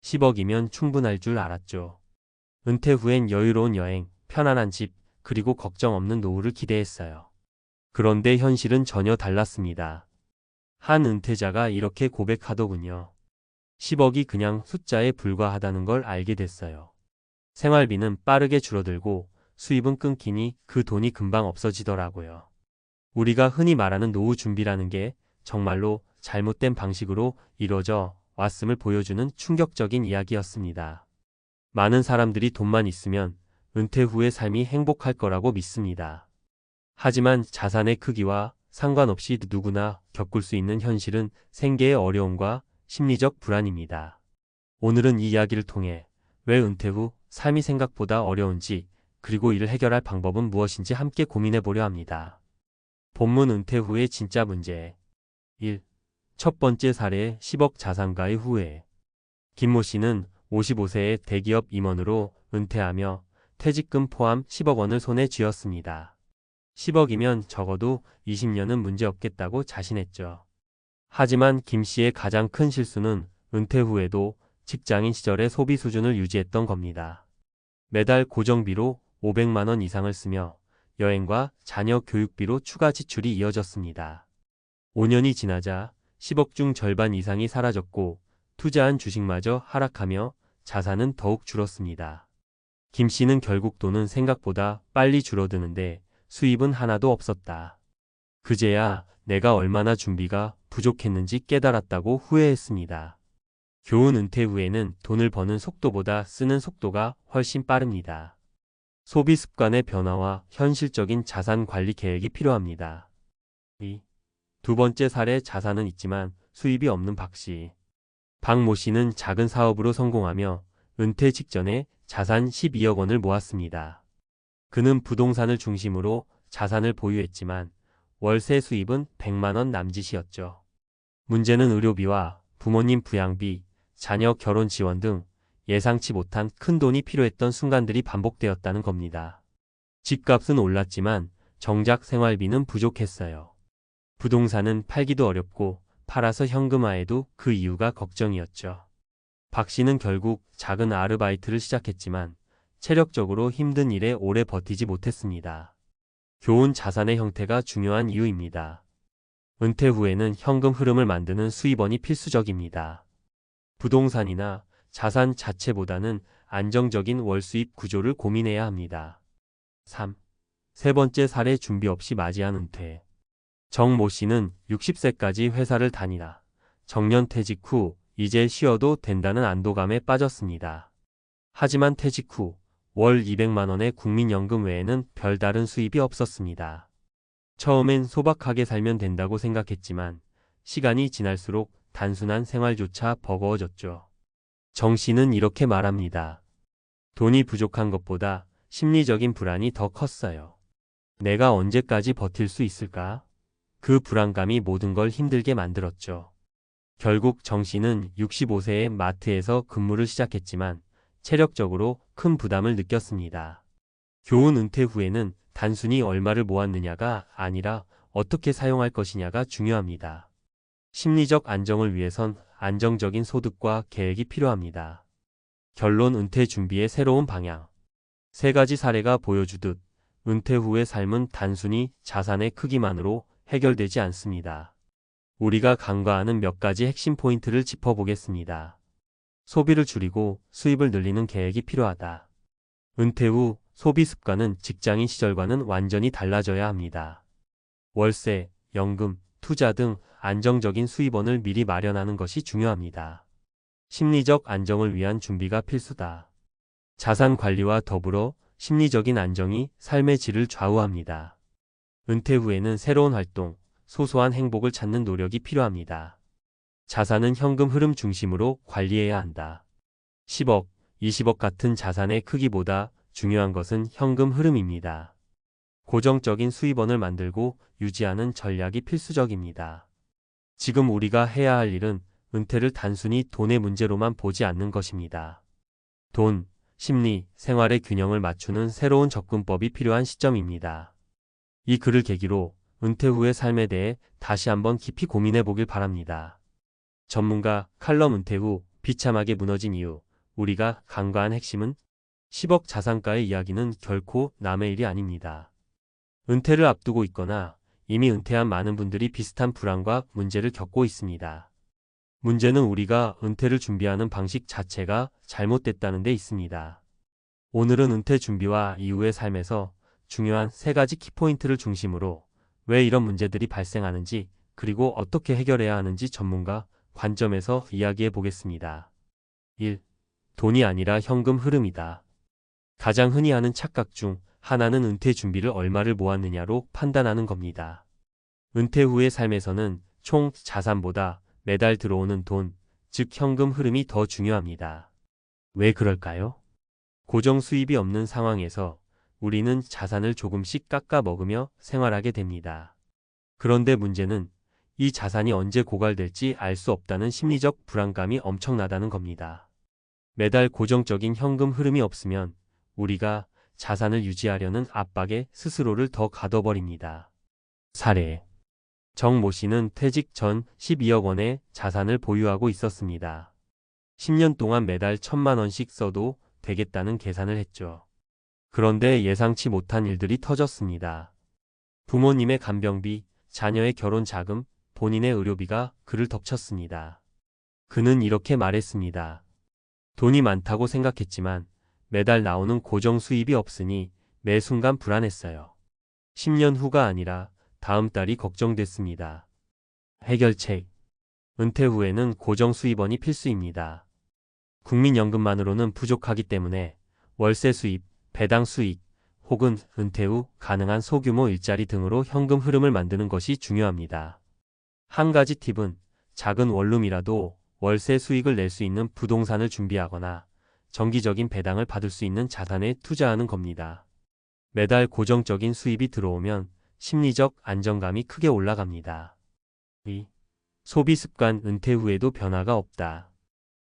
10억이면 충분할 줄 알았죠. 은퇴 후엔 여유로운 여행, 편안한 집, 그리고 걱정 없는 노후를 기대했어요. 그런데 현실은 전혀 달랐습니다. 한 은퇴자가 이렇게 고백하더군요. 10억이 그냥 숫자에 불과하다는 걸 알게 됐어요. 생활비는 빠르게 줄어들고 수입은 끊기니 그 돈이 금방 없어지더라고요. 우리가 흔히 말하는 노후 준비라는 게 정말로 잘못된 방식으로 이루어져 왔음을 보여주는 충격적인 이야기였습니다. 많은 사람들이 돈만 있으면 은퇴 후의 삶이 행복할 거라고 믿습니다. 하지만 자산의 크기와 상관없이 누구나 겪을 수 있는 현실은 생계의 어려움과 심리적 불안입니다. 오늘은 이 이야기를 통해 왜 은퇴 후 삶이 생각보다 어려운지, 그리고 이를 해결할 방법은 무엇인지 함께 고민해 보려 합니다. 본문 은퇴 후의 진짜 문제 1. 첫 번째 사례 10억 자산가의 후회. 김모 씨는 55세의 대기업 임원으로 은퇴하며 퇴직금 포함 10억 원을 손에 쥐었습니다. 10억이면 적어도 20년은 문제없겠다고 자신했죠. 하지만 김 씨의 가장 큰 실수는 은퇴 후에도 직장인 시절의 소비 수준을 유지했던 겁니다. 매달 고정비로 500만 원 이상을 쓰며 여행과 자녀 교육비로 추가 지출이 이어졌습니다. 5년이 지나자 10억 중 절반 이상이 사라졌고 투자한 주식마저 하락하며 자산은 더욱 줄었습니다. 김 씨는 결국 돈은 생각보다 빨리 줄어드는데 수입은 하나도 없었다. 그제야 내가 얼마나 준비가 부족했는지 깨달았다고 후회했습니다. 교훈 은퇴 후에는 돈을 버는 속도보다 쓰는 속도가 훨씬 빠릅니다. 소비 습관의 변화와 현실적인 자산 관리 계획이 필요합니다. 2. 두 번째 사례 자산은 있지만 수입이 없는 박 씨. 박 모 씨는 작은 사업으로 성공하며 은퇴 직전에 자산 12억 원을 모았습니다. 그는 부동산을 중심으로 자산을 보유했지만 월세 수입은 100만 원 남짓이었죠. 문제는 의료비와 부모님 부양비, 자녀 결혼 지원 등 예상치 못한 큰 돈이 필요했던 순간들이 반복되었다는 겁니다. 집값은 올랐지만 정작 생활비는 부족했어요. 부동산은 팔기도 어렵고 팔아서 현금화해도 그 이유가 걱정이었죠. 박 씨는 결국 작은 아르바이트를 시작했지만 체력적으로 힘든 일에 오래 버티지 못했습니다. 교훈 자산의 형태가 중요한 이유입니다. 은퇴 후에는 현금 흐름을 만드는 수입원이 필수적입니다. 부동산이나 자산 자체보다는 안정적인 월수입 구조를 고민해야 합니다. 3. 세 번째 사례 준비 없이 맞이한 은퇴. 정 모 씨는 60세까지 회사를 다니다 정년 퇴직 후 이제 쉬어도 된다는 안도감에 빠졌습니다. 하지만 퇴직 후 월 200만 원의 국민연금 외에는 별다른 수입이 없었습니다. 처음엔 소박하게 살면 된다고 생각했지만 시간이 지날수록 단순한 생활조차 버거워졌죠. 정 씨는 이렇게 말합니다. 돈이 부족한 것보다 심리적인 불안이 더 컸어요. 내가 언제까지 버틸 수 있을까? 그 불안감이 모든 걸 힘들게 만들었죠. 결국 정 씨는 65세에 마트에서 근무를 시작했지만 체력적으로 큰 부담을 느꼈습니다. 교훈 은퇴 후에는 단순히 얼마를 모았느냐가 아니라 어떻게 사용할 것이냐가 중요합니다. 심리적 안정을 위해선 안정적인 소득과 계획이 필요합니다. 결론 은퇴 준비의 새로운 방향. 세 가지 사례가 보여주듯 은퇴 후의 삶은 단순히 자산의 크기만으로 해결되지 않습니다. 우리가 간과하는 몇 가지 핵심 포인트를 짚어보겠습니다. 소비를 줄이고 수입을 늘리는 계획이 필요하다. 은퇴 후 소비 습관은 직장인 시절과는 완전히 달라져야 합니다. 월세, 연금, 투자 등 안정적인 수입원을 미리 마련하는 것이 중요합니다. 심리적 안정을 위한 준비가 필수다. 자산 관리와 더불어 심리적인 안정이 삶의 질을 좌우합니다. 은퇴 후에는 새로운 활동, 소소한 행복을 찾는 노력이 필요합니다. 자산은 현금 흐름 중심으로 관리해야 한다. 10억, 20억 같은 자산의 크기보다 중요한 것은 현금 흐름입니다. 고정적인 수입원을 만들고 유지하는 전략이 필수적입니다. 지금 우리가 해야 할 일은 은퇴를 단순히 돈의 문제로만 보지 않는 것입니다. 돈, 심리, 생활의 균형을 맞추는 새로운 접근법이 필요한 시점입니다. 이 글을 계기로 은퇴 후의 삶에 대해 다시 한번 깊이 고민해 보길 바랍니다. 전문가 칼럼 은퇴 후 비참하게 무너진 이유, 우리가 간과한 핵심은 10억 자산가의 이야기는 결코 남의 일이 아닙니다. 은퇴를 앞두고 있거나 이미 은퇴한 많은 분들이 비슷한 불안과 문제를 겪고 있습니다. 문제는 우리가 은퇴를 준비하는 방식 자체가 잘못됐다는 데 있습니다. 오늘은 은퇴 준비와 이후의 삶에서 중요한 3가지 키포인트를 중심으로 왜 이런 문제들이 발생하는지 그리고 어떻게 해결해야 하는지 전문가 관점에서 이야기해 보겠습니다. 1. 돈이 아니라 현금 흐름이다. 가장 흔히 하는 착각 중 하나는 은퇴 준비를 얼마를 모았느냐로 판단하는 겁니다. 은퇴 후의 삶에서는 총 자산보다 매달 들어오는 돈, 즉 현금 흐름이 더 중요합니다. 왜 그럴까요? 고정 수입이 없는 상황에서 우리는 자산을 조금씩 깎아 먹으며 생활하게 됩니다. 그런데 문제는 이 자산이 언제 고갈될지 알 수 없다는 심리적 불안감이 엄청나다는 겁니다. 매달 고정적인 현금 흐름이 없으면 우리가 자산을 유지하려는 압박에 스스로를 더 가둬버립니다. 사례. 정모 씨는 퇴직 전 12억 원의 자산을 보유하고 있었습니다. 10년 동안 매달 1,000만 원씩 써도 되겠다는 계산을 했죠. 그런데 예상치 못한 일들이 터졌습니다. 부모님의 간병비, 자녀의 결혼 자금, 본인의 의료비가 그를 덮쳤습니다. 그는 이렇게 말했습니다. 돈이 많다고 생각했지만 매달 나오는 고정 수입이 없으니 매 순간 불안했어요. 10년 후가 아니라 다음 달이 걱정됐습니다. 해결책. 은퇴 후에는 고정 수입원이 필수입니다. 국민연금만으로는 부족하기 때문에 월세 수입, 배당 수익, 혹은 은퇴 후 가능한 소규모 일자리 등으로 현금 흐름을 만드는 것이 중요합니다. 한 가지 팁은 작은 원룸이라도 월세 수익을 낼 수 있는 부동산을 준비하거나 정기적인 배당을 받을 수 있는 자산에 투자하는 겁니다. 매달 고정적인 수입이 들어오면 심리적 안정감이 크게 올라갑니다. 2. 소비 습관. 은퇴 후에도 변화가 없다.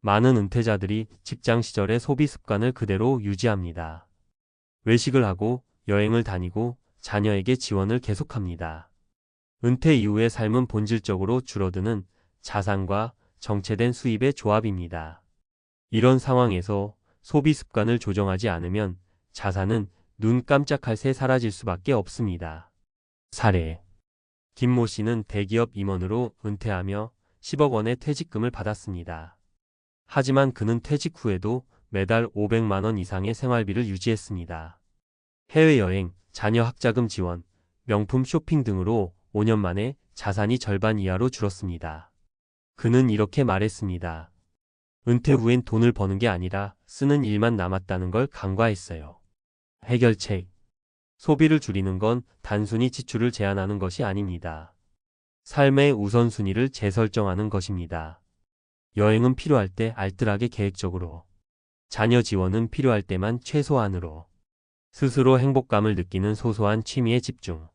많은 은퇴자들이 직장 시절의 소비 습관을 그대로 유지합니다. 외식을 하고 여행을 다니고 자녀에게 지원을 계속합니다. 은퇴 이후의 삶은 본질적으로 줄어드는 자산과 정체된 수입의 조합입니다. 이런 상황에서 소비 습관을 조정하지 않으면 자산은 눈 깜짝할 새 사라질 수밖에 없습니다. 사례. 김모 씨는 대기업 임원으로 은퇴하며 10억 원의 퇴직금을 받았습니다. 하지만 그는 퇴직 후에도 매달 500만 원 이상의 생활비를 유지했습니다. 해외여행, 자녀 학자금 지원, 명품 쇼핑 등으로 5년 만에 자산이 절반 이하로 줄었습니다. 그는 이렇게 말했습니다. 은퇴 후엔 돈을 버는 게 아니라 쓰는 일만 남았다는 걸 간과했어요. 해결책. 소비를 줄이는 건 단순히 지출을 제한하는 것이 아닙니다. 삶의 우선순위를 재설정하는 것입니다. 여행은 필요할 때 알뜰하게 계획적으로, 자녀 지원은 필요할 때만 최소한으로, 스스로 행복감을 느끼는 소소한 취미에 집중.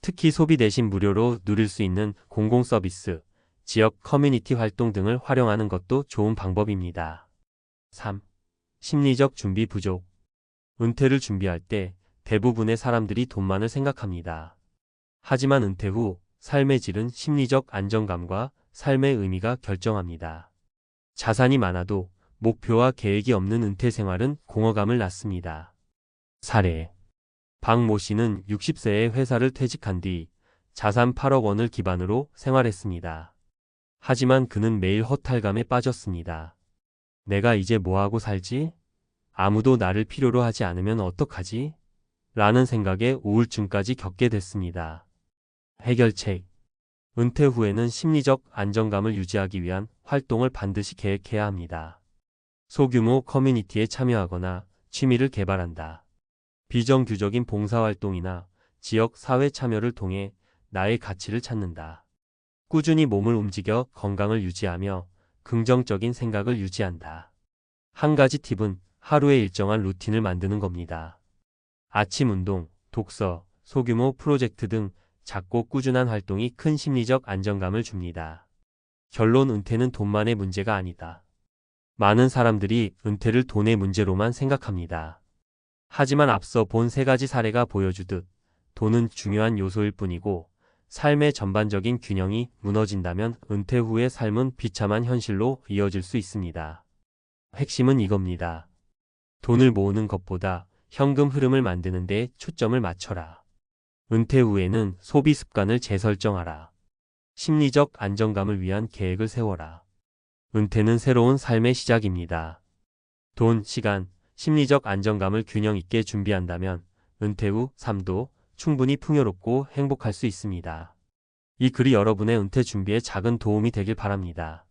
특히 소비 대신 무료로 누릴 수 있는 공공 서비스, 지역 커뮤니티 활동 등을 활용하는 것도 좋은 방법입니다. 3. 심리적 준비 부족. 은퇴를 준비할 때 대부분의 사람들이 돈만을 생각합니다. 하지만 은퇴 후 삶의 질은 심리적 안정감과 삶의 의미가 결정합니다. 자산이 많아도 목표와 계획이 없는 은퇴 생활은 공허감을 낳습니다. 사례. 박모 씨는 60세에 회사를 퇴직한 뒤 자산 8억 원을 기반으로 생활했습니다. 하지만 그는 매일 허탈감에 빠졌습니다. 내가 이제 뭐하고 살지? 아무도 나를 필요로 하지 않으면 어떡하지? 라는 생각에 우울증까지 겪게 됐습니다. 해결책. 은퇴 후에는 심리적 안정감을 유지하기 위한 활동을 반드시 계획해야 합니다. 소규모 커뮤니티에 참여하거나 취미를 개발한다. 비정규적인 봉사활동이나 지역 사회 참여를 통해 나의 가치를 찾는다. 꾸준히 몸을 움직여 건강을 유지하며 긍정적인 생각을 유지한다. 한 가지 팁은 하루에 일정한 루틴을 만드는 겁니다. 아침 운동, 독서, 소규모 프로젝트 등 작고 꾸준한 활동이 큰 심리적 안정감을 줍니다. 결론. 은퇴는 돈만의 문제가 아니다. 많은 사람들이 은퇴를 돈의 문제로만 생각합니다. 하지만 앞서 본 3가지 사례가 보여주듯 돈은 중요한 요소일 뿐이고 삶의 전반적인 균형이 무너진다면 은퇴 후의 삶은 비참한 현실로 이어질 수 있습니다. 핵심은 이겁니다. 돈을 모으는 것보다 현금 흐름을 만드는 데 초점을 맞춰라. 은퇴 후에는 소비 습관을 재설정하라. 심리적 안정감을 위한 계획을 세워라. 은퇴는 새로운 삶의 시작입니다. 돈, 시간, 심리적 안정감을 균형 있게 준비한다면 은퇴 후 삶도 충분히 풍요롭고 행복할 수 있습니다. 이 글이 여러분의 은퇴 준비에 작은 도움이 되길 바랍니다.